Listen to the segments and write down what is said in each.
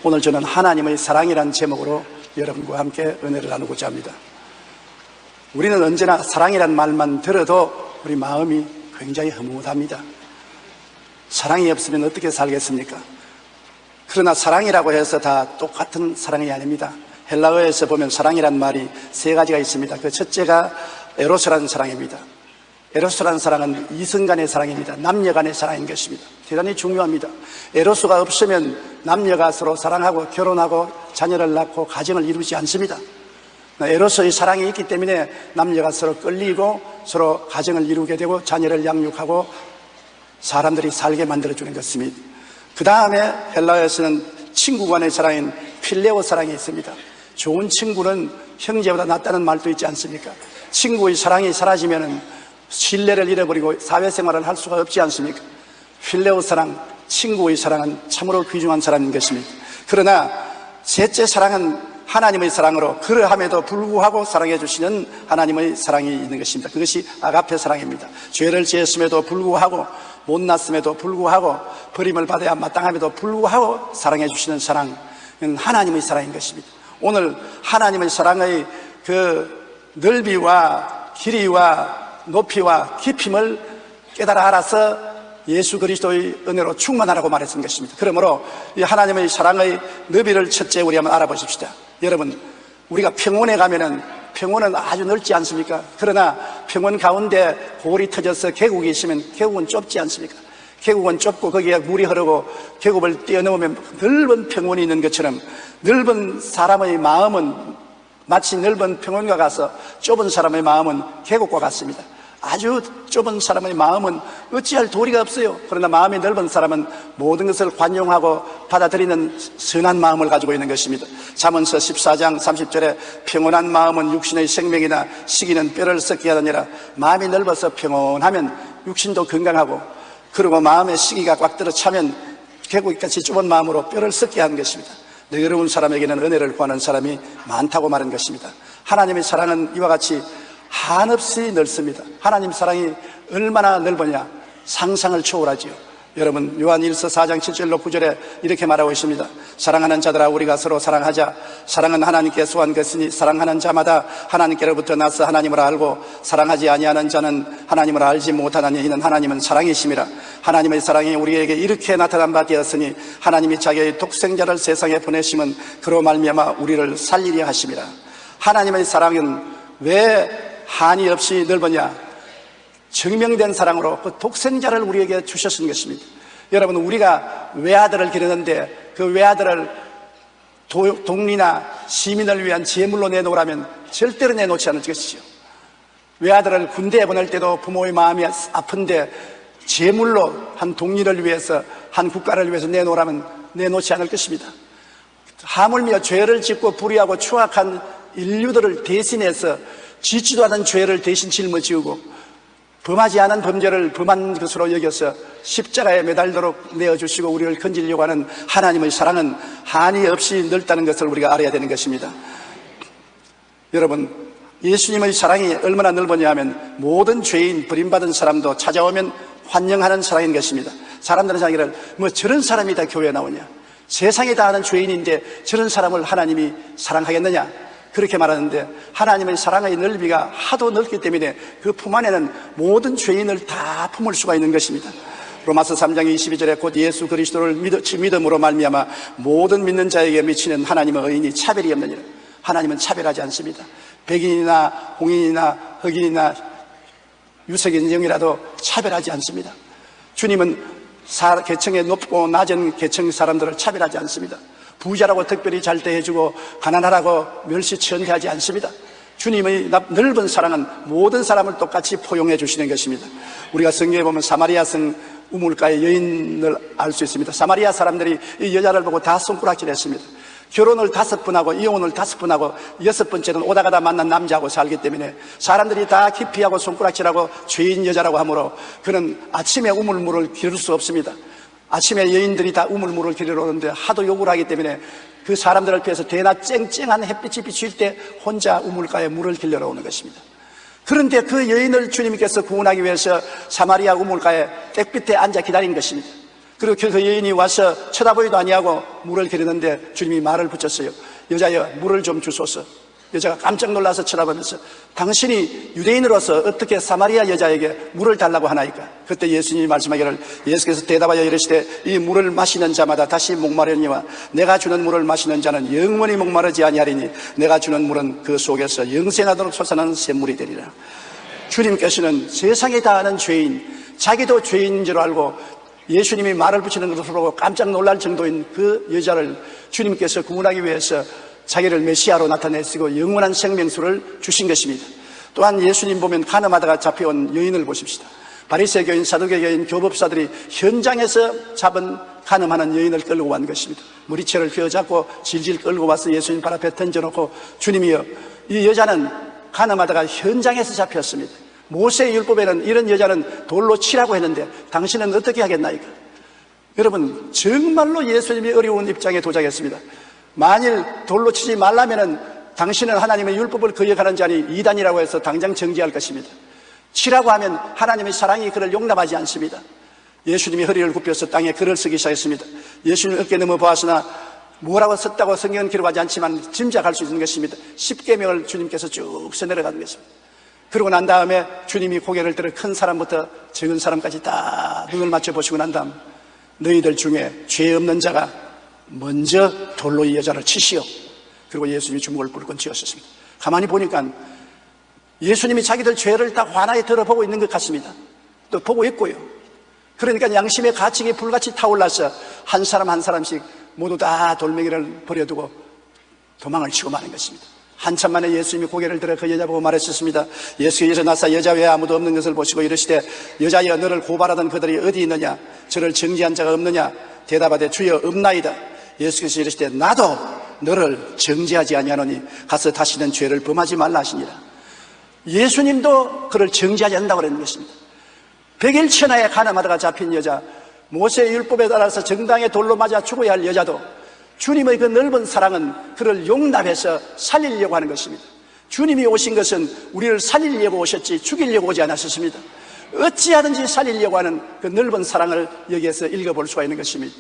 오늘 저는 하나님의 사랑이라는 제목으로 여러분과 함께 은혜를 나누고자 합니다. 우리는 언제나 사랑이라는 말만 들어도 우리 마음이 굉장히 흐뭇합니다. 사랑이 없으면 어떻게 살겠습니까? 그러나 사랑이라고 해서 다 똑같은 사랑이 아닙니다. 헬라어에서 보면 사랑이라는 말이 세 가지가 있습니다. 그 첫째가 에로스라는 사랑입니다. 에로스라는 사랑은 이성간의 사랑입니다. 남녀간의 사랑인 것입니다. 대단히 중요합니다. 에로스가 없으면 남녀가 서로 사랑하고 결혼하고 자녀를 낳고 가정을 이루지 않습니다. 에로스의 사랑이 있기 때문에 남녀가 서로 끌리고 서로 가정을 이루게 되고 자녀를 양육하고 사람들이 살게 만들어주는 것입니다. 그 다음에 헬라어에서는 친구 간의 사랑인 필레오 사랑이 있습니다. 좋은 친구는 형제보다 낫다는 말도 있지 않습니까? 친구의 사랑이 사라지면 신뢰를 잃어버리고 사회생활을 할 수가 없지 않습니까? 필레오 사랑, 친구의 사랑은 참으로 귀중한 사랑인 것입니다. 그러나 셋째 사랑은 하나님의 사랑으로 그러함에도 불구하고 사랑해 주시는 하나님의 사랑이 있는 것입니다. 그것이 아가페 사랑입니다. 죄를 지었음에도 불구하고 못났음에도 불구하고 버림을 받아야 마땅함에도 불구하고 사랑해 주시는 사랑은 하나님의 사랑인 것입니다. 오늘 하나님의 사랑의 그 넓이와 길이와 높이와 깊임을 깨달아 알아서 예수 그리스도의 은혜로 충만하라고 말했던 것입니다. 그러므로 이 하나님의 사랑의 너비를 첫째 우리 한번 알아보십시다. 여러분, 우리가 병원에 가면은 병원은 아주 넓지 않습니까? 그러나 병원 가운데 골이 터져서 계곡이 있으면 계곡은 좁지 않습니까? 계곡은 좁고 거기에 물이 흐르고 계곡을 뛰어넘으면 넓은 병원이 있는 것처럼 넓은 사람의 마음은 마치 넓은 병원과 가서 좁은 사람의 마음은 계곡과 같습니다. 아주 좁은 사람의 마음은 어찌할 도리가 없어요. 그러나 마음이 넓은 사람은 모든 것을 관용하고 받아들이는 선한 마음을 가지고 있는 것입니다. 잠언서 14장 30절에 평온한 마음은 육신의 생명이나 시기는 뼈를 썩게 하느니라. 마음이 넓어서 평온하면 육신도 건강하고, 그리고 마음의 시기가 꽉 들어 차면 계곡같이 좁은 마음으로 뼈를 썩게 하는 것입니다. 너그러운 사람에게는 은혜를 구하는 사람이 많다고 말한 것입니다. 하나님의 사랑은 이와 같이 한없이 넓습니다. 하나님 사랑이 얼마나 넓으냐, 상상을 초월하지요. 여러분, 요한일서 4장 7절로 9절에 이렇게 말하고 있습니다. 사랑하는 자들아, 우리가 서로 사랑하자. 사랑은 하나님께 소한 것이니 사랑하는 자마다 하나님께로부터 나서 하나님을 알고, 사랑하지 아니하는 자는 하나님을 알지 못하나니 이는 하나님은 사랑이심이라. 하나님의 사랑이 우리에게 이렇게 나타난 바 되었으니 하나님이 자기의 독생자를 세상에 보내심은 그로 말미암아 우리를 살리려 하심이라. 하나님의 사랑은 왜 한이 없이 넓으냐? 증명된 사랑으로 그 독생자를 우리에게 주셨은 것입니다. 여러분, 우리가 외아들을 기르는데 그 외아들을 독리나 시민을 위한 제물로 내놓으라면 절대로 내놓지 않을 것이죠. 외아들을 군대에 보낼 때도 부모의 마음이 아픈데 제물로 한 독리를 위해서, 한 국가를 위해서 내놓으라면 내놓지 않을 것입니다. 하물며 죄를 짓고 불의하고 추악한 인류들을 대신해서 짓지도 않은 죄를 대신 짊어지고 범하지 않은 범죄를 범한 것으로 여겨서 십자가에 매달도록 내어주시고 우리를 건지려고 하는 하나님의 사랑은 한이 없이 넓다는 것을 우리가 알아야 되는 것입니다. 여러분, 예수님의 사랑이 얼마나 넓으냐 하면 모든 죄인, 버림받은 사람도 찾아오면 환영하는 사랑인 것입니다. 사람들은 자기를 뭐 저런 사람이 다 교회에 나오냐, 세상에 다 아는 죄인인데 저런 사람을 하나님이 사랑하겠느냐, 그렇게 말하는데, 하나님의 사랑의 넓이가 하도 넓기 때문에 그 품 안에는 모든 죄인을 다 품을 수가 있는 것입니다. 로마서 3장 22절에 곧 예수 그리스도를 믿음으로 말미암아 모든 믿는 자에게 미치는 하나님의 의인이 차별이 없느니라. 하나님은 차별하지 않습니다. 백인이나 홍인이나 흑인이나 유색인종이라도 차별하지 않습니다. 주님은 계층에 높고 낮은 계층 사람들을 차별하지 않습니다. 부자라고 특별히 잘 대해주고 가난하라고 멸시천대하지 않습니다. 주님의 넓은 사랑은 모든 사람을 똑같이 포용해 주시는 것입니다. 우리가 성경에 보면 사마리아 성 우물가의 여인을 알 수 있습니다. 사마리아 사람들이 이 여자를 보고 다 손가락질했습니다. 결혼을 5번 하고 이혼을 5번 하고 6번째는 오다 가다 만난 남자하고 살기 때문에 사람들이 다 기피하고 손가락질하고 죄인 여자라고 하므로 그는 아침에 우물물을 기를 수 없습니다. 아침에 여인들이 다 우물물을 기르러 오는데 하도 욕을 하기 때문에 그 사람들을 피해서 대낮 쨍쨍한 햇빛이 비칠 때 혼자 우물가에 물을 길러러 오는 것입니다. 그런데 그 여인을 주님께서 구원하기 위해서 사마리아 우물가에 땡볕에 앉아 기다린 것입니다. 그리고 그 여인이 와서 쳐다보지도 아니하고 물을 기르는데 주님이 말을 붙였어요. 여자여, 물을 좀 주소서. 여자가 깜짝 놀라서 쳐다보면서 당신이 유대인으로서 어떻게 사마리아 여자에게 물을 달라고 하나이까? 그때 예수님이 말씀하기를, 예수께서 대답하여 이르시되 이 물을 마시는 자마다 다시 목마르니와 내가 주는 물을 마시는 자는 영원히 목마르지 아니하리니 내가 주는 물은 그 속에서 영생하도록 솟아나는 샘물이 되리라. 주님께서는 세상에 다 아는 죄인, 자기도 죄인인 줄 알고 예수님이 말을 붙이는 것을 보고 깜짝 놀랄 정도인 그 여자를 주님께서 구원하기 위해서 자기를 메시아로 나타내시고 영원한 생명수를 주신 것입니다. 또한 예수님 보면 간음하다가 잡혀온 여인을 보십시다. 바리새교인, 사두개교인, 교법사들이 현장에서 잡은 간음하는 여인을 끌고 온 것입니다. 무리채를 휘어잡고 질질 끌고 와서 예수님 발 앞에 던져놓고, 주님이여, 이 여자는 간음하다가 현장에서 잡혔습니다. 모세의 율법에는 이런 여자는 돌로 치라고 했는데 당신은 어떻게 하겠나이까? 여러분, 정말로 예수님이 어려운 입장에 도착했습니다. 만일 돌로 치지 말라면은 당신은 하나님의 율법을 거역하는 자니 이단이라고 해서 당장 정죄할 것입니다. 치라고 하면 하나님의 사랑이 그를 용납하지 않습니다. 예수님이 허리를 굽혀서 땅에 글을 쓰기 시작했습니다. 예수님 어깨 넘어 보았으나 뭐라고 썼다고 성경은 기록하지 않지만 짐작할 수 있는 것입니다. 10계명을 주님께서 쭉 써내려가는 것입니다. 그러고 난 다음에 주님이 고개를 들어 큰 사람부터 적은 사람까지 다 눈을 맞춰보시고 난 다음, 너희들 중에 죄 없는 자가 먼저 돌로 이 여자를 치시오. 그리고 예수님이 주먹을 불끈 쥐었습니다. 가만히 보니까 예수님이 자기들 죄를 다 환하게 들어보고 있는 것 같습니다. 또 보고 있고요. 그러니까 양심의 가책이 불같이 타올라서 한 사람 한 사람씩 모두 다 돌멩이를 버려두고 도망을 치고 마는 것입니다. 한참 만에 예수님이 고개를 들어 그 여자 보고 말했었습니다. 예수께서 나사 여자 외에 아무도 없는 것을 보시고 이르시되 여자여, 너를 고발하던 그들이 어디 있느냐? 저를 정죄한 자가 없느냐? 대답하되 주여 없나이다. 예수께서 이르시되 나도 너를 정죄하지 아니하노니 가서 다시는 죄를 범하지 말라 하시니라. 예수님도 그를 정죄하지 않는다고 그러는 것입니다. 백일천하에 간음하다가 잡힌 여자, 모세의 율법에 따라서 정당에 돌로 맞아 죽어야 할 여자도 주님의 그 넓은 사랑은 그를 용납해서 살리려고 하는 것입니다. 주님이 오신 것은 우리를 살리려고 오셨지 죽이려고 오지 않았습니다. 어찌하든지 살리려고 하는 그 넓은 사랑을 여기에서 읽어볼 수가 있는 것입니다.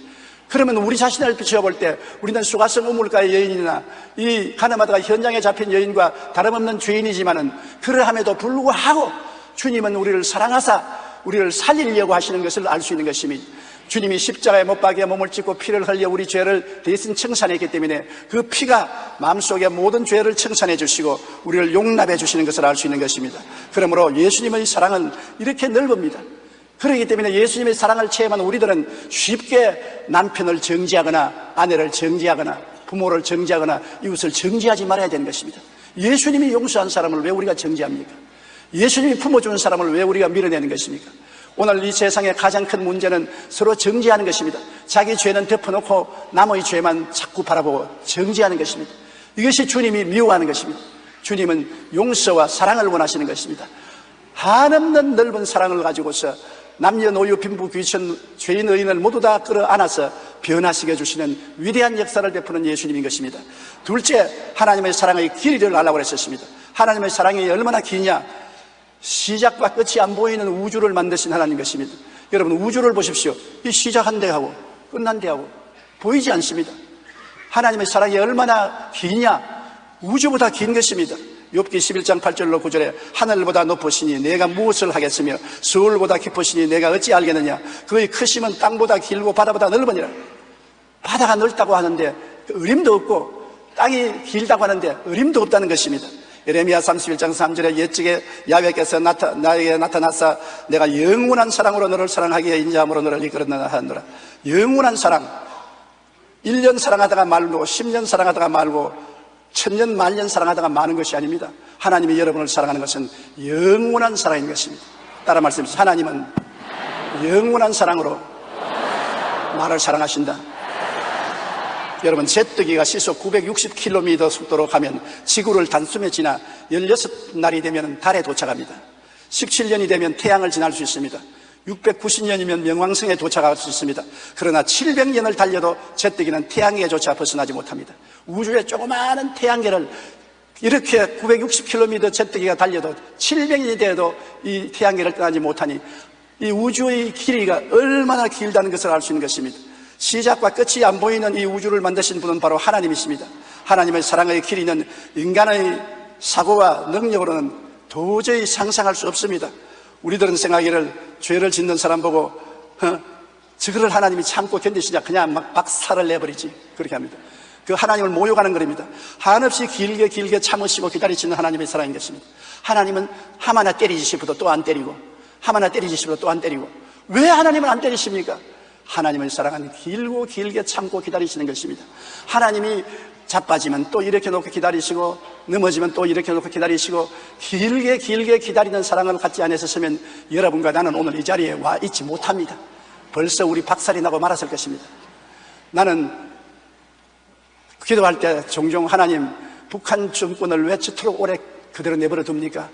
그러면 우리 자신을 비춰볼 때 우리는 수가성 우물가의 여인이나 이 간음하다가 현장에 잡힌 여인과 다름없는 죄인이지만은 그러함에도 불구하고 주님은 우리를 사랑하사 우리를 살리려고 하시는 것을 알 수 있는 것입니다. 주님이 십자가에 못 박여 몸을 찢고 피를 흘려 우리 죄를 대신 청산했기 때문에 그 피가 마음속에 모든 죄를 청산해 주시고 우리를 용납해 주시는 것을 알 수 있는 것입니다. 그러므로 예수님의 사랑은 이렇게 넓습니다. 그렇기 때문에 예수님의 사랑을 체험한 우리들은 쉽게 남편을 정죄하거나 아내를 정죄하거나 부모를 정죄하거나 이웃을 정죄하지 말아야 되는 것입니다. 예수님이 용서한 사람을 왜 우리가 정죄합니까? 예수님이 품어주는 사람을 왜 우리가 밀어내는 것입니까? 오늘 이 세상의 가장 큰 문제는 서로 정죄하는 것입니다. 자기 죄는 덮어놓고 남의 죄만 자꾸 바라보고 정죄하는 것입니다. 이것이 주님이 미워하는 것입니다. 주님은 용서와 사랑을 원하시는 것입니다. 한없는 넓은 사랑을 가지고서 남녀노유 빈부 귀천 죄인 의인을 모두 다 끌어안아서 변화시켜 주시는 위대한 역사를 베푸는 예수님인 것입니다. 둘째, 하나님의 사랑의 길이를 알라고 했었습니다. 하나님의 사랑이 얼마나 기냐? 시작과 끝이 안 보이는 우주를 만드신 하나님 것입니다. 여러분, 우주를 보십시오. 이 시작한 데하고 끝난 데하고 보이지 않습니다. 하나님의 사랑이 얼마나 기냐? 우주보다 긴 것입니다. 욥기 11장 8절로 9절에 하늘보다 높으시니 내가 무엇을 하겠으며 서울보다 깊으시니 내가 어찌 알겠느냐? 그의 크심은 땅보다 길고 바다보다 넓으니라. 바다가 넓다고 하는데 어림도 없고 땅이 길다고 하는데 어림도 없다는 것입니다. 예레미야 31장 3절에 옛적에 야훼께서 나에게 나타나사 내가 영원한 사랑으로 너를 사랑하기에 인자함으로 너를 이끌었느냐 하노라. 영원한 사랑, 1년 사랑하다가 말고 10년 사랑하다가 말고 1000년 만년 사랑하다가 마는 것이 아닙니다. 하나님이 여러분을 사랑하는 것은 영원한 사랑인 것입니다. 따라 말씀하십시오. 하나님은 영원한 사랑으로 나를 사랑하신다. 여러분, 제뜨기가 시속 960km 속도로 가면 지구를 단숨에 지나 16날이 되면 달에 도착합니다. 17년이 되면 태양을 지날 수 있습니다. 690년이면 명왕성에 도착할 수 있습니다. 그러나 700년을 달려도 제뜨기는 태양계조차 벗어나지 못합니다. 우주의 조그마한 태양계를 이렇게 960km 제뜨기가 달려도 700년이 되어도 이 태양계를 떠나지 못하니 이 우주의 길이가 얼마나 길다는 것을 알 수 있는 것입니다. 시작과 끝이 안 보이는 이 우주를 만드신 분은 바로 하나님이십니다. 하나님의 사랑의 길이는 인간의 사고와 능력으로는 도저히 상상할 수 없습니다. 우리들은 생각하기를 죄를 짓는 사람 보고 저거를 하나님이 참고 견디시냐, 그냥 막 박살을 내버리지, 그렇게 합니다. 그 하나님을 모욕하는 것입니다. 한없이 길게 참으시고 기다리시는 하나님의 사랑인 것입니다. 하나님은 하마나 때리지 싶어도 또 안 때리고, 하마나 때리지 싶어도 또 안 때리고. 왜 하나님을 안 때리십니까? 하나님의 사랑은 길게 참고 기다리시는 것입니다. 하나님이 자빠지면 또 이렇게 놓고 기다리시고, 넘어지면 또 이렇게 놓고 기다리시고, 길게 기다리는 사랑을 갖지 않으셨으면 여러분과 나는 오늘 이 자리에 와 있지 못합니다. 벌써 우리 박살이 나고 말았을 것입니다. 나는 기도할 때 종종 하나님, 북한 정권을 왜 저토록 오래 그대로 내버려 둡니까?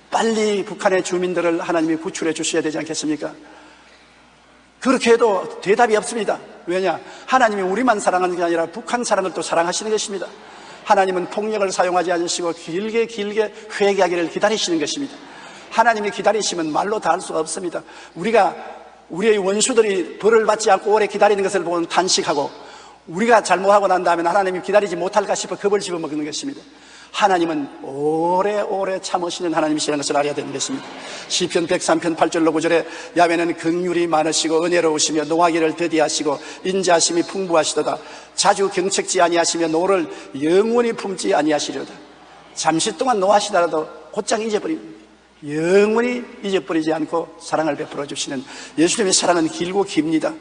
빨리 북한의 주민들을 하나님이 구출해 주셔야 되지 않겠습니까? 그렇게 해도 대답이 없습니다. 왜냐? 하나님이 우리만 사랑하는 게 아니라 북한 사람을 또 사랑하시는 것입니다. 하나님은 폭력을 사용하지 않으시고 길게 회개하기를 기다리시는 것입니다. 하나님이 기다리시면 말로 다 할 수가 없습니다. 우리의 원수들이 벌을 받지 않고 오래 기다리는 것을 보면 탄식하고, 우리가 잘못하고 난 다음에 하나님이 기다리지 못할까 싶어 겁을 집어먹는 것입니다. 하나님은 오래 참으시는 하나님이시라는 것을 알아야 되는 것입니다. 시편 103편 8절로 9절에 야훼는 긍휼이 많으시고 은혜로우시며 노하기를 더디하시고 인자하심이 풍부하시도다. 자주 경책지 아니하시며 노를 영원히 품지 아니하시려다. 잠시 동안 노하시더라도 곧장 잊어버립니다. 영원히 잊어버리지 않고 사랑을 베풀어 주시는 예수님의 사랑은 길고 깁니다.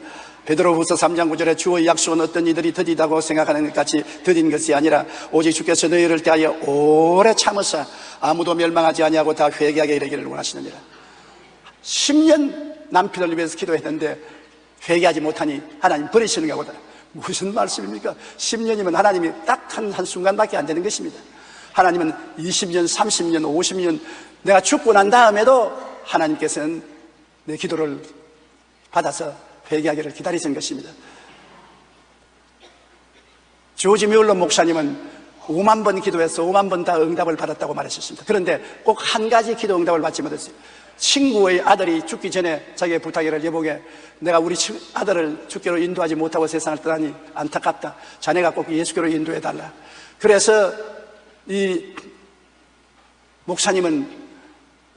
베드로후서 3장 9절에 주의 약속은 어떤 이들이 더디다고 생각하는 것 같이 더딘 것이 아니라 오직 주께서 너희를 대하여 오래 참으사 아무도 멸망하지 아니하고 다 회개하게 이르기를 원하시느니라. 10년 남편을 위해서 기도했는데 회개하지 못하니 하나님 버리시는가 보다. 무슨 말씀입니까? 10년이면 하나님이 딱 한순간밖에 안 되는 것입니다. 하나님은 20년, 30년, 50년 내가 죽고 난 다음에도 하나님께서는 내 기도를 받아서 회개하기를 기다리시는 것입니다. 조지 뮬러 목사님은 5만 번 기도해서 5만 번 다 응답을 받았다고 말했었습니다. 그런데 꼭 한 가지 기도 응답을 받지 못했어요. 친구의 아들이 죽기 전에 자기의 부탁이를, 여보게 내가 우리 아들을 주께로 인도하지 못하고 세상을 떠나니 안타깝다. 자네가 꼭 예수께로 인도해달라. 그래서 이 목사님은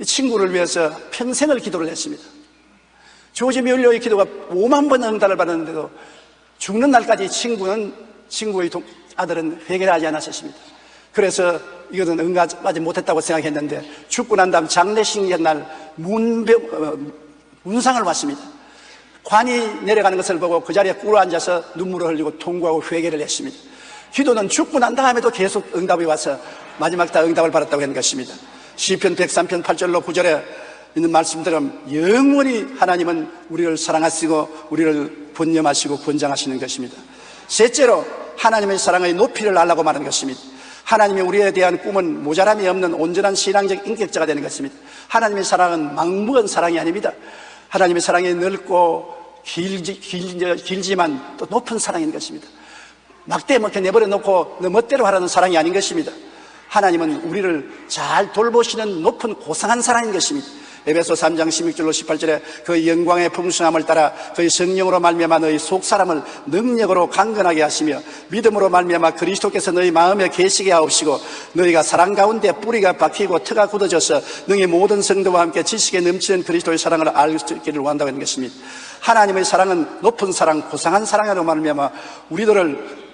이 친구를 위해서 평생을 기도를 했습니다. 조지 뮬러의 기도가 5만 번 응답을 받았는데도 죽는 날까지 친구의 아들은 회개를 하지 않았습니다. 그래서 이것은 응답하지 못했다고 생각했는데 죽고 난 다음 장례식 날 문상을 왔습니다. 관이 내려가는 것을 보고 그 자리에 꿇어 앉아서 눈물을 흘리고 통곡하고 회개를 했습니다. 기도는 죽고 난 다음에도 계속 응답이 와서 마지막 다 응답을 받았다고 하는 것입니다. 시편 103편 8절로 9절에 있는 말씀처럼 영원히 하나님은 우리를 사랑하시고 우리를 번념하시고 권장하시는 것입니다. 셋째로 하나님의 사랑의 높이를 알라고 말하는 것입니다. 하나님이 우리에 대한 꿈은 모자람이 없는 온전한 신앙적 인격자가 되는 것입니다. 하나님의 사랑은 막무가내 사랑이 아닙니다. 하나님의 사랑이 넓고 길지만 또 높은 사랑인 것입니다. 막대먹게 내버려 놓고 너 멋대로 하라는 사랑이 아닌 것입니다. 하나님은 우리를 잘 돌보시는 높은 고상한 사랑인 것입니다. 에베소 3장 16절로 18절에 그 영광의 풍성함을 따라 그의 성령으로 말미암아 너희 속사람을 능력으로 강건하게 하시며 믿음으로 말미암아 그리스도께서 너희 마음에 계시게 하옵시고 너희가 사랑 가운데 뿌리가 박히고 터가 굳어져서 너희 모든 성도와 함께 지식에 넘치는 그리스도의 사랑을 알 수 있기를 원한다고 하는 것입니다. 하나님의 사랑은 높은 사랑, 고상한 사랑으로 말미암아 우리들을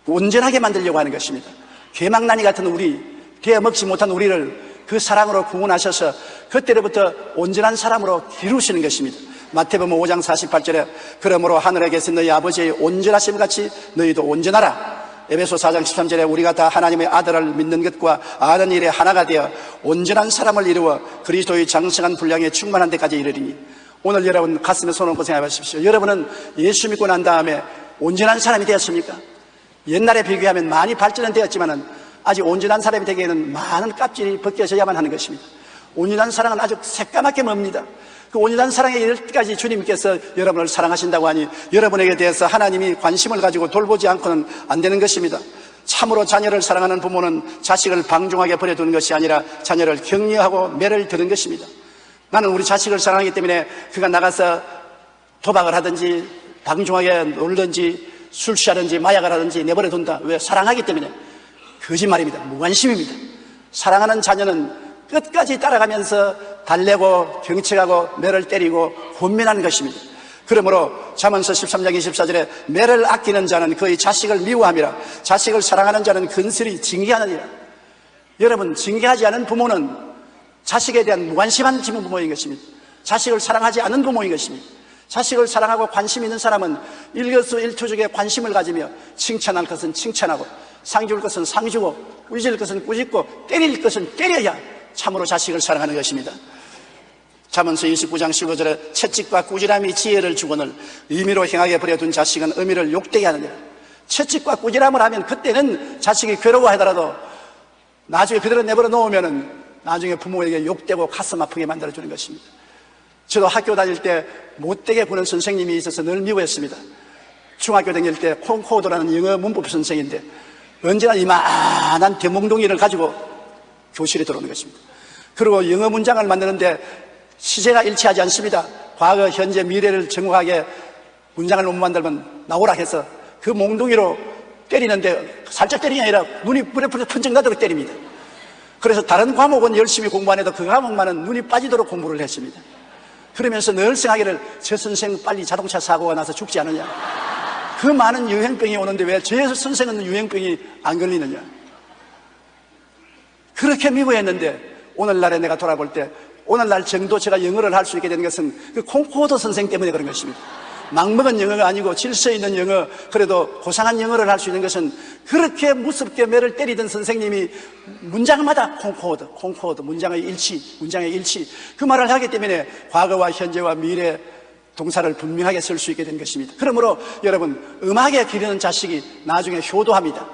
온전하게 만들려고 하는 것입니다. 개망나니 같은 우리, 되어먹지 못한 우리를 그 사랑으로 구원하셔서 그때로부터 온전한 사람으로 기루시는 것입니다. 마태복음 5장 48절에 그러므로 하늘에 계신 너희 아버지의 온전하심 같이 너희도 온전하라. 에베소 4장 13절에 우리가 다 하나님의 아들을 믿는 것과 아는 일에 하나가 되어 온전한 사람을 이루어 그리스도의 장성한 분량에 충만한 데까지 이르리니. 오늘 여러분 가슴에 손 얹고 생각해 보십시오. 여러분은 예수 믿고 난 다음에 온전한 사람이 되었습니까? 옛날에 비교하면 많이 발전은 되었지만은 아직 온전한 사람이 되기에는 많은 껍질이 벗겨져야만 하는 것입니다. 온전한 사랑은 아주 새까맣게 멉니다. 그 온전한 사랑에 이를 때까지 주님께서 여러분을 사랑하신다고 하니 여러분에게 대해서 하나님이 관심을 가지고 돌보지 않고는 안 되는 것입니다. 참으로 자녀를 사랑하는 부모는 자식을 방종하게 버려두는 것이 아니라 자녀를 격려하고 매를 드는 것입니다. 나는 우리 자식을 사랑하기 때문에 그가 나가서 도박을 하든지 방종하게 놀든지 술 취하든지 마약을 하든지 내버려 둔다. 왜? 사랑하기 때문에. 거짓말입니다. 무관심입니다. 사랑하는 자녀는 끝까지 따라가면서 달래고 경책하고 매를 때리고 권면하는 것입니다. 그러므로 잠언서 13장 24절에 매를 아끼는 자는 그의 자식을 미워함이라. 자식을 사랑하는 자는 근슬히 징계하느니라. 여러분, 징계하지 않은 부모는 자식에 대한 무관심한 부모인 것입니다. 자식을 사랑하지 않은 부모인 것입니다. 자식을 사랑하고 관심 있는 사람은 일거수일투족에 관심을 가지며 칭찬할 것은 칭찬하고 상 줄 것은 상 주고 꾸짖을 것은 꾸짖고 때릴 것은 때려야 참으로 자식을 사랑하는 것입니다. 잠언서 29장 15절에 채찍과 꾸지람이 지혜를 주거늘 의미로 행하게 버려둔 자식은 의미를 욕되게 하느니라. 채찍과 꾸지람을 하면 그때는 자식이 괴로워하더라도 나중에 그대로 내버려 놓으면은 나중에 부모에게 욕되고 가슴 아프게 만들어주는 것입니다. 저도 학교 다닐 때 못되게 구는 선생님이 있어서 늘 미워했습니다. 중학교 다닐 때 콩코드라는 영어 문법 선생인데 언제나 이만한 대몽둥이를 가지고 교실에 들어오는 것입니다. 그리고 영어 문장을 만드는데 시제가 일치하지 않습니다. 과거, 현재, 미래를 정확하게 문장을 못 만들면 나오라 해서 그 몽둥이로 때리는데 살짝 때리는 게 아니라 눈이 번쩍 나도록 때립니다. 그래서 다른 과목은 열심히 공부 안 해도 그 과목만은 눈이 빠지도록 공부를 했습니다. 그러면서 늘 생각하기를 저 선생 빨리 자동차 사고가 나서 죽지 않느냐. 그 많은 유행병이 오는데 왜 저 선생은 유행병이 안 걸리느냐. 그렇게 미워했는데 오늘날에 내가 돌아볼 때 오늘날 정도 제가 영어를 할 수 있게 된 것은 그 콩코드 선생 때문에 그런 것입니다. 막먹은 영어가 아니고 질서 있는 영어, 그래도 고상한 영어를 할 수 있는 것은 그렇게 무섭게 매를 때리던 선생님이 문장마다 콩코드, 문장의 일치, 그 말을 하기 때문에 과거와 현재와 미래 동사를 분명하게 쓸 수 있게 된 것입니다. 그러므로 여러분, 음하게 기르는 자식이 나중에 효도합니다.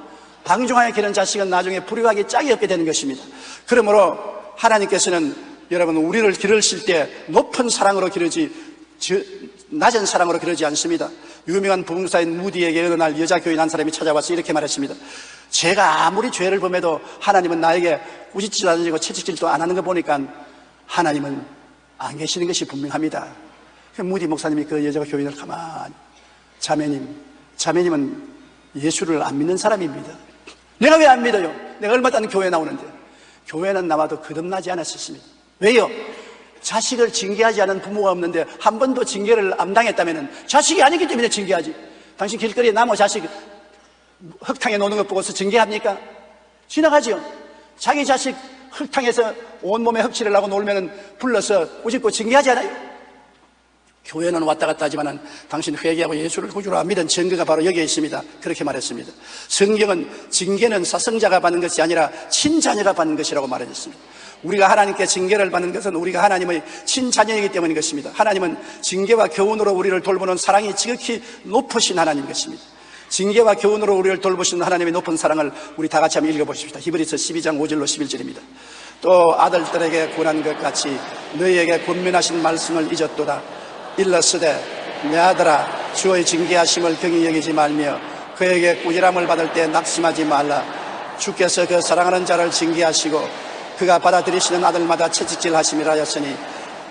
방종하게 기르는 자식은 나중에 불효하기 짝이 없게 되는 것입니다. 그러므로 하나님께서는 여러분, 우리를 기르실 때 높은 사랑으로 기르지 낮은 사랑으로 기르지 않습니다. 유명한 부흥사인 무디에게 어느 날 여자 교인 한 사람이 찾아와서 이렇게 말했습니다. 제가 아무리 죄를 범해도 하나님은 나에게 꾸짖지도 않으시고 채찍질도 안 하는 거 보니까 하나님은 안 계시는 것이 분명합니다. 무디 목사님이 그 여자 교인을 가만히, 자매님은 예수를 안 믿는 사람입니다. 내가 왜 안 믿어요? 내가 얼마 전에 교회 나오는데. 교회는 나와도 거듭나지 않았었습니다. 왜요? 자식을 징계하지 않은 부모가 없는데 한 번도 징계를 안 당했다면 자식이 아니기 때문에 징계하지. 당신 길거리에 나무 자식 흙탕에 노는 것 보고서 징계합니까? 지나가죠. 자기 자식 흙탕에서 온몸에 흡칠을 하고 놀면 불러서 꾸짖고 징계하지 않아요? 교회는 왔다 갔다 하지만 당신 회개하고 예수를 구주로 안 믿은 증거가 바로 여기에 있습니다. 그렇게 말했습니다. 성경은 징계는 사성자가 받는 것이 아니라 친자녀가 받는 것이라고 말해줬습니다. 우리가 하나님께 징계를 받는 것은 우리가 하나님의 친자녀이기 때문인 것입니다. 하나님은 징계와 교훈으로 우리를 돌보는 사랑이 지극히 높으신 하나님 것입니다. 징계와 교훈으로 우리를 돌보시는 하나님의 높은 사랑을 우리 다 같이 한번 읽어보십시다. 히브리서 12장 5절로 11절입니다. 또 아들들에게 권한 것 같이 너희에게 권면하신 말씀을 잊었도다. 일러스되 내 아들아 주의 징계하심을 경히 여기지 말며 그에게 꾸지람을 받을 때 낙심하지 말라. 주께서 그 사랑하는 자를 징계하시고 그가 받아들이시는 아들마다 채찍질 하심이라 하였으니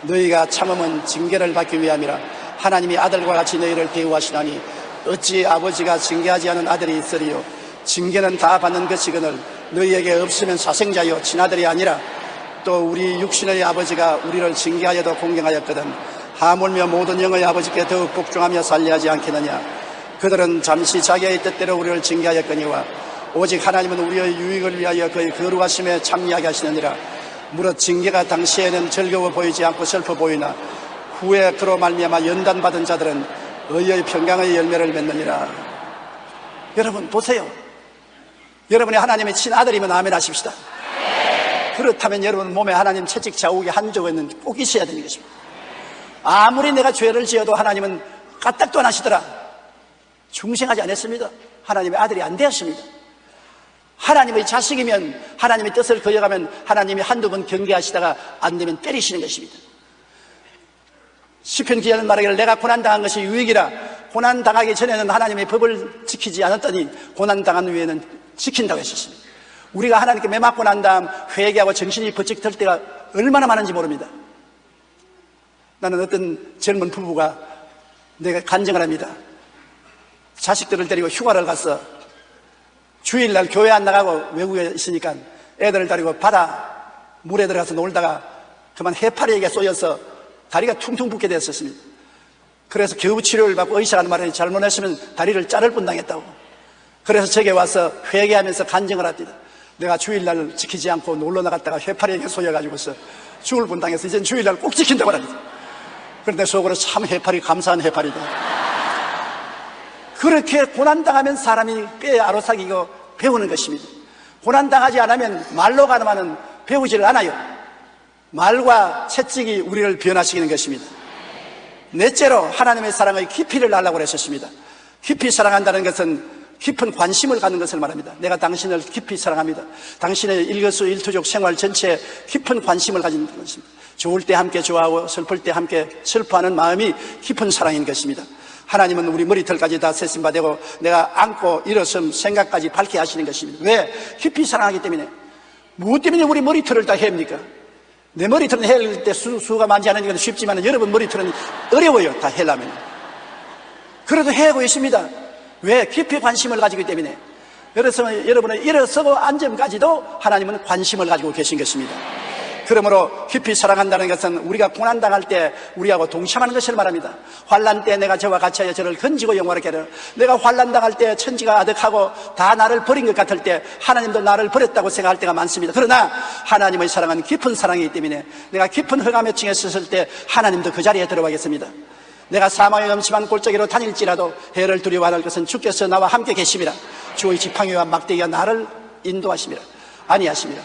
너희가 참음은 징계를 받기 위함이라. 하나님이 아들과 같이 너희를 대우하시나니 어찌 아버지가 징계하지 않은 아들이 있으리요. 징계는 다 받는 것이거늘 너희에게 없으면 사생자요 친아들이 아니라. 또 우리 육신의 아버지가 우리를 징계하여도 공경하였거든 하물며 모든 영의 아버지께 더욱 복종하며 살려하지 않겠느냐. 그들은 잠시 자기의 뜻대로 우리를 징계하였거니와 오직 하나님은 우리의 유익을 위하여 그의 거룩하심에 참여하게 하시느니라. 무릇 징계가 당시에는 즐거워 보이지 않고 슬퍼 보이나 후에 그로 말미암아 연단받은 자들은 의의 평강의 열매를 맺느니라. 여러분 보세요. 여러분이 하나님의 친아들이면 아멘 하십시다. 그렇다면 여러분 몸에 하나님 채찍 자국이 한 조각은 꼭 있어야 되는 것입니다. 아무리 내가 죄를 지어도 하나님은 까딱도 안 하시더라. 중생하지 않았습니다. 하나님의 아들이 안 되었습니다. 하나님의 자식이면 하나님의 뜻을 거역하면 하나님이 한두 번 경계하시다가 안 되면 때리시는 것입니다. 시편 기자는 말하기를 내가 고난당한 것이 유익이라. 고난당하기 전에는 하나님의 법을 지키지 않았더니 고난당한 후에는 지킨다고 했었습니다. 우리가 하나님께 매맞고 난 다음 회개하고 정신이 번쩍 들 때가 얼마나 많은지 모릅니다. 나는 어떤 젊은 부부가 내가 간증을 합니다. 자식들을 데리고 휴가를 가서 주일날 교회 안 나가고 외국에 있으니까 애들을 데리고 바다 물에 들어가서 놀다가 그만 해파리에게 쏘여서 다리가 퉁퉁 붓게 됐었습니다. 그래서 겨우 치료를 받고 의사가 하는 말에 잘못했으면 다리를 자를 뻔당했다고. 그래서 제게 와서 회개하면서 간증을 합니다. 내가 주일날 지키지 않고 놀러 나갔다가 해파리에게 쏘여가지고서 죽을 뻔당해서 이젠 주일날 꼭 지킨다고 합니다. 그런데 속으로 참 해파리 감사한 해파리다. 그렇게 고난당하면 사람이 뼈에 아로삭이고 배우는 것입니다. 고난당하지 않으면 말로 가늠하는 배우지를 않아요. 말과 채찍이 우리를 변화시키는 것입니다. 넷째로 하나님의 사랑의 깊이를 알라고 그랬었습니다. 깊이 사랑한다는 것은 깊은 관심을 갖는 것을 말합니다. 내가 당신을 깊이 사랑합니다. 당신의 일거수일투족 생활 전체에 깊은 관심을 가진 것입니다. 좋을 때 함께 좋아하고 슬플 때 함께 슬퍼하는 마음이 깊은 사랑인 것입니다. 하나님은 우리 머리털까지 다 세심받고 내가 안고 일어섬 생각까지 밝게 하시는 것입니다. 왜? 깊이 사랑하기 때문에. 무엇 때문에 우리 머리털을 다 해입니까? 내 머리털은 해일 때 수가 많지 않으니까 건 쉽지만 여러분 머리털은 어려워요. 다 해려면. 그래도 해하고 있습니다. 왜? 깊이 관심을 가지기 때문에. 그래서 여러분의 일어서고 앉음까지도 하나님은 관심을 가지고 계신 것입니다. 그러므로 깊이 사랑한다는 것은 우리가 고난당할 때 우리하고 동참하는 것을 말합니다. 환난 때 내가 저와 같이 하여 저를 건지고 영화롭게 하려. 내가 환난당할 때 천지가 아득하고 다 나를 버린 것 같을 때 하나님도 나를 버렸다고 생각할 때가 많습니다. 그러나 하나님의 사랑은 깊은 사랑이기 때문에 내가 깊은 흑암의 층에 섰을 때 하나님도 그 자리에 들어가겠습니다. 내가 사망의 음침한 골짜기로 다닐지라도 해를 두려워할 것은 주께서 나와 함께 계심이라. 주의 지팡이와 막대기가 나를 인도하심이라. 아니하심이라.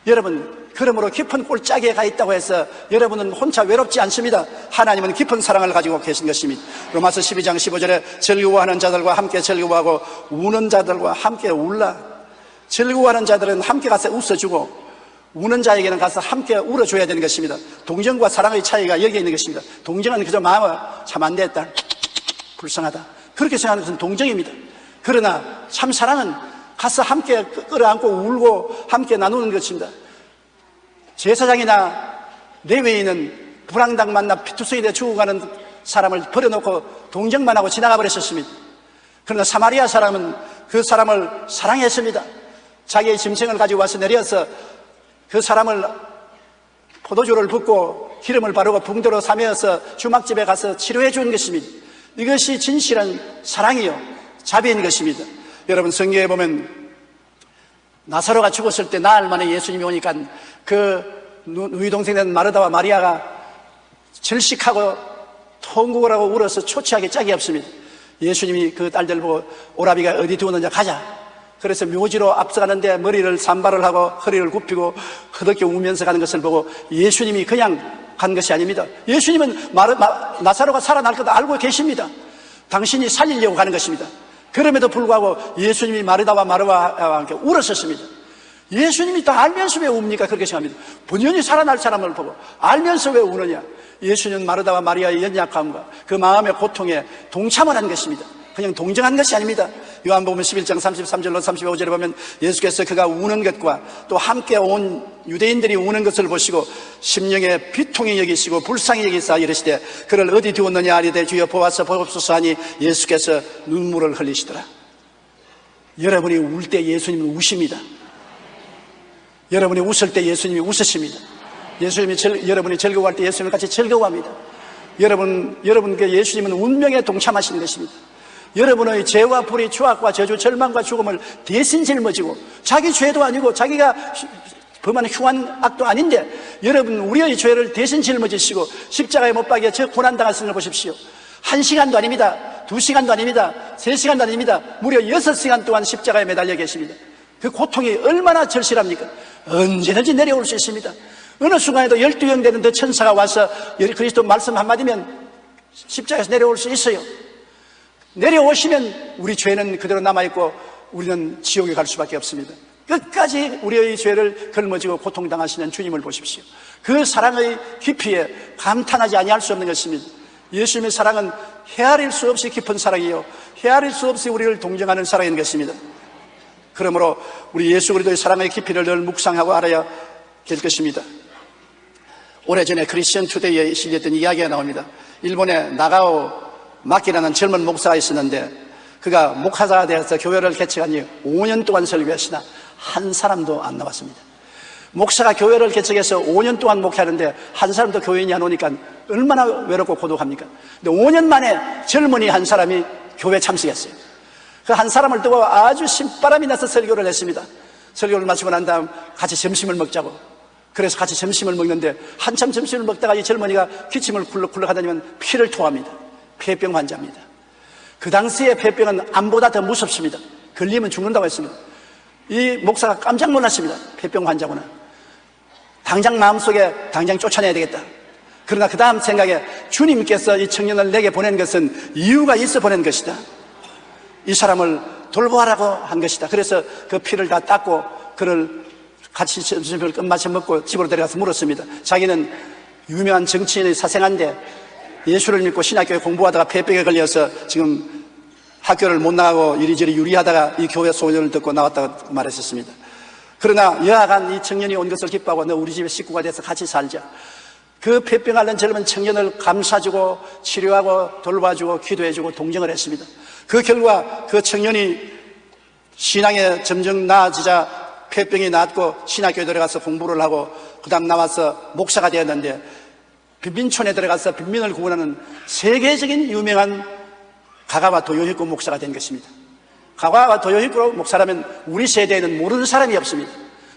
여러분, 그러므로 깊은 골짜기에 가 있다고 해서 여러분은 혼자 외롭지 않습니다. 하나님은 깊은 사랑을 가지고 계신 것입니다. 로마서 12장 15절에 즐거워하는 자들과 함께 즐거워하고 우는 자들과 함께 울라. 즐거워하는 자들은 함께 가서 웃어주고 우는 자에게는 가서 함께 울어줘야 되는 것입니다. 동정과 사랑의 차이가 여기에 있는 것입니다. 동정은 그저 마음을 참 안 됐다, 불쌍하다, 그렇게 생각하는 것은 동정입니다. 그러나 참 사랑은 가서 함께 끌어안고 울고 함께 나누는 것입니다. 제사장이나 레위인은 불황당 만나 피투성이 되어 죽어가는 사람을 버려놓고 동정만 하고 지나가 버렸었습니다. 그러나 사마리아 사람은 그 사람을 사랑했습니다. 자기의 짐승을 가지고 와서 내려서 그 사람을 포도주를 붓고 기름을 바르고 붕대로 사매어서 주막집에 가서 치료해 준 것입니다. 이것이 진실한 사랑이요, 자비인 것입니다. 여러분, 성경에 보면 나사로가 죽었을 때 나흘 만에 예수님이 오니까 그 누이 동생된 마르다와 마리아가 절식하고 통곡을 하고 울어서 초췌하게 짝이 없습니다. 예수님이 그 딸들 보고 오라비가 어디 두었느냐, 가자. 그래서 묘지로 앞서가는데 머리를 산발을 하고 허리를 굽히고 허덕게 우면서 가는 것을 보고 예수님이 그냥 간 것이 아닙니다. 예수님은 나사로가 살아날 것도 알고 계십니다. 당신이 살리려고 가는 것입니다. 그럼에도 불구하고 예수님이 마르다와 마르다와 함께 울었었습니다. 예수님이 다 알면서 왜 웁니까? 그렇게 생각합니다. 본연이 살아날 사람을 보고 알면서 왜 우느냐? 예수님은 마르다와 마리아의 연약함과 그 마음의 고통에 동참을 한 것입니다. 그냥 동정한 것이 아닙니다. 요한복음 11장 33절로 35절에 보면 예수께서 그가 우는 것과 또 함께 온 유대인들이 우는 것을 보시고 심령에 비통히 여기시고 불쌍히 여기사 이르시되 그를 어디 두었느냐 하리되 주여 보아서 보옵소서 하니 예수께서 눈물을 흘리시더라. 여러분이 울 때 예수님은 우십니다. 여러분이 웃을 때 예수님이 웃으십니다. 여러분이 즐거워할 때 예수님을 같이 즐거워합니다. 여러분께 예수님은 운명에 동참하시는 것입니다. 여러분의 죄와 불의, 추악과 저주, 절망과 죽음을 대신 짊어지고 자기 죄도 아니고 자기가 범한 흉한 악도 아닌데 여러분 우리의 죄를 대신 짊어지시고 십자가에 못 박여 저 고난당하신 걸 보십시오. 1시간도 아닙니다. 2시간도 아닙니다. 3시간도 아닙니다. 무려 6시간 동안 십자가에 매달려 계십니다. 그 고통이 얼마나 절실합니까? 언제든지 내려올 수 있습니다. 어느 순간에도 12형 되는 그 천사가 와서 그리스도 말씀 한마디면 십자가에서 내려올 수 있어요. 내려오시면 우리 죄는 그대로 남아있고 우리는 지옥에 갈 수밖에 없습니다. 끝까지 우리의 죄를 걸머지고 고통당하시는 주님을 보십시오. 그 사랑의 깊이에 감탄하지 아니할 수 없는 것입니다. 예수님의 사랑은 헤아릴 수 없이 깊은 사랑이요, 헤아릴 수 없이 우리를 동정하는 사랑인 것입니다. 그러므로 우리 예수 그리스도의 사랑의 깊이를 늘 묵상하고 알아야 될 것입니다. 오래전에 크리스천 투데이에 실렸던 이야기가 나옵니다. 일본에 나가오 마키라는 젊은 목사가 있었는데 그가 목사가 되어서 교회를 개척한 지 5년 동안 설교했으나 한 사람도 안 나왔습니다. 목사가 교회를 개척해서 5년 동안 목회하는데 한 사람도 교인이 안 오니까 얼마나 외롭고 고독합니까? 근데 5년 만에 젊은이 한 사람이 교회에 참석했어요. 그 한 사람을 두고 아주 신바람이 나서 설교를 했습니다. 설교를 마치고 난 다음 같이 점심을 먹자고. 그래서 같이 점심을 먹는데 한참 점심을 먹다가 이 젊은이가 기침을 굴럭굴럭 하다니면 피를 토합니다. 폐병 환자입니다. 그 당시에 폐병은 암보다 더 무섭습니다. 걸리면 죽는다고 했습니다. 이 목사가 깜짝 놀랐습니다. 폐병 환자구나. 당장 마음속에 당장 쫓아내야 되겠다. 그러나 그 다음 생각에 주님께서 이 청년을 내게 보낸 것은 이유가 있어 보낸 것이다. 이 사람을 돌보아라고 한 것이다. 그래서 그 피를 다 닦고 그를 같이 점심을 끝마쳐 먹고 집으로 데려가서 물었습니다. 자기는 유명한 정치인의 사생아인데 예수를 믿고 신학교에 공부하다가 폐병에 걸려서 지금 학교를 못 나가고 이리저리 유리하다가 이 교회 소원을 듣고 나왔다고 말했었습니다. 그러나 여하간 이 청년이 온 것을 기뻐하고 너 우리 집에 식구가 돼서 같이 살자. 그 폐병 앓는 젊은 청년을 감싸주고 치료하고 돌봐주고 기도해주고 동정을 했습니다. 그 결과 그 청년이 신앙에 점점 나아지자 폐병이 낫고 신학교에 들어가서 공부를 하고 그 다음 나와서 목사가 되었는데 빈민촌에 들어가서 빈민을 구원하는 세계적인 유명한 가가와 도요히코 목사가 된 것입니다. 가가와 도요히코 목사라면 우리 세대에는 모르는 사람이 없습니다.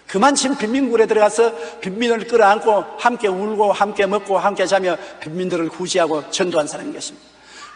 그만큼 빈민굴에 들어가서 빈민을 끌어안고 함께 울고 함께 먹고 함께 자며 빈민들을 구제하고 전도한 사람인 것입니다.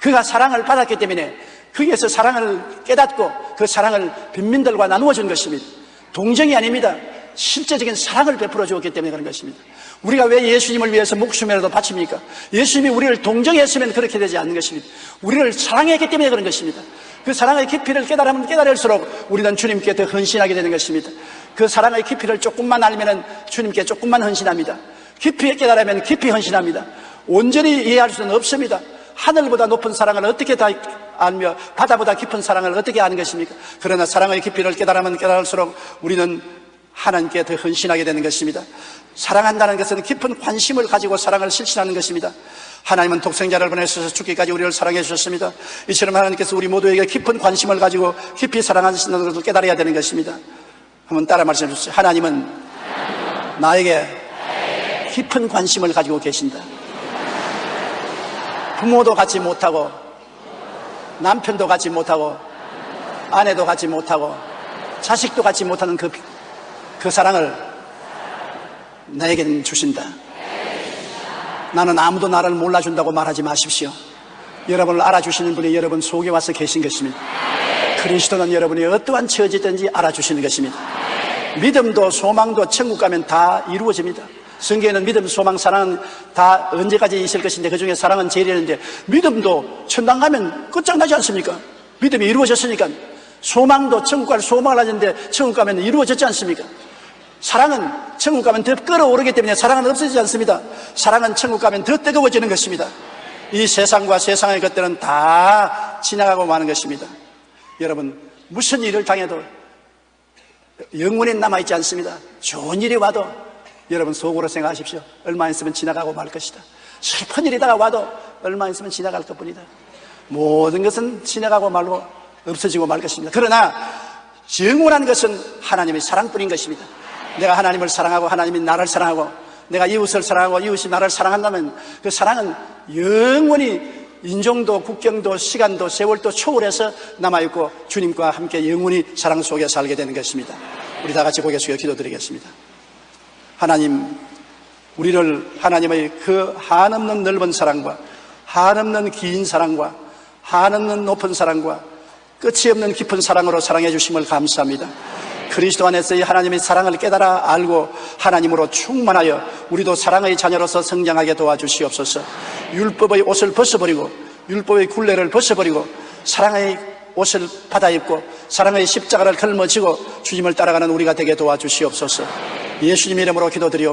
그가 사랑을 받았기 때문에 거기에서 사랑을 깨닫고 그 사랑을 빈민들과 나누어 준 것입니다. 동정이 아닙니다. 실제적인 사랑을 베풀어 주었기 때문에 그런 것입니다. 우리가 왜 예수님을 위해서 목숨이라도 바칩니까? 예수님이 우리를 동정했으면 그렇게 되지 않는 것입니다. 우리를 사랑했기 때문에 그런 것입니다. 그 사랑의 깊이를 깨달으면 깨달을수록 우리는 주님께 더 헌신하게 되는 것입니다. 그 사랑의 깊이를 조금만 알면 주님께 조금만 헌신합니다. 깊이 깨달으면 깊이 헌신합니다. 온전히 이해할 수는 없습니다. 하늘보다 높은 사랑을 어떻게 다 알며 바다보다 깊은 사랑을 어떻게 아는 것입니까? 그러나 사랑의 깊이를 깨달으면 깨달을수록 우리는 하나님께 더 헌신하게 되는 것입니다. 사랑한다는 것은 깊은 관심을 가지고 사랑을 실천하는 것입니다. 하나님은 독생자를 보내셔서 죽기까지 우리를 사랑해 주셨습니다. 이처럼 하나님께서 우리 모두에게 깊은 관심을 가지고 깊이 사랑하시는 것을 깨달아야 되는 것입니다. 한번 따라 말씀해 주세요. 하나님은 나에게 깊은 관심을 가지고 계신다. 부모도 갖지 못하고 남편도 갖지 못하고 아내도 갖지 못하고 자식도 갖지 못하는 그 사랑을 나에게는 주신다. 나는 아무도 나를 몰라준다고 말하지 마십시오. 여러분을 알아주시는 분이 여러분 속에 와서 계신 것입니다. 그리스도는 여러분이 어떠한 처지든지 알아주시는 것입니다. 믿음도 소망도 천국 가면 다 이루어집니다. 성경에는 믿음, 소망, 사랑은 다 언제까지 있을 것인데 그중에 사랑은 제일이었는데 믿음도 천당 가면 끝장나지 않습니까? 믿음이 이루어졌으니까. 소망도 천국 갈 소망을 하는데 천국 가면 이루어졌지 않습니까? 사랑은 천국 가면 더 끓어오르기 때문에 사랑은 없어지지 않습니다. 사랑은 천국 가면 더 뜨거워지는 것입니다. 이 세상과 세상의 것들은 다 지나가고 마는 것입니다. 여러분, 무슨 일을 당해도 영원히 남아있지 않습니다. 좋은 일이 와도 여러분 속으로 생각하십시오. 얼마 있으면 지나가고 말 것이다. 슬픈 일이다가 와도 얼마 있으면 지나갈 것뿐이다. 모든 것은 지나가고 말고 없어지고 말 것입니다. 그러나 영원한 것은 하나님의 사랑뿐인 것입니다. 내가 하나님을 사랑하고 하나님이 나를 사랑하고 내가 이웃을 사랑하고 이웃이 나를 사랑한다면 그 사랑은 영원히 인종도 국경도 시간도 세월도 초월해서 남아있고 주님과 함께 영원히 사랑 속에 살게 되는 것입니다. 우리 다 같이 고개 숙여 기도드리겠습니다. 하나님, 우리를 하나님의 그 한없는 넓은 사랑과 한없는 긴 사랑과 한없는 높은 사랑과 끝이 없는 깊은 사랑으로 사랑해 주심을 감사합니다. 그리스도 안에서 이 하나님의 사랑을 깨달아 알고 하나님으로 충만하여 우리도 사랑의 자녀로서 성장하게 도와주시옵소서. 율법의 옷을 벗어버리고 율법의 굴레를 벗어버리고 사랑의 옷을 받아 입고 사랑의 십자가를 걸머지고 주님을 따라가는 우리가 되게 도와주시옵소서. 예수님 이름으로 기도드리옵나이다.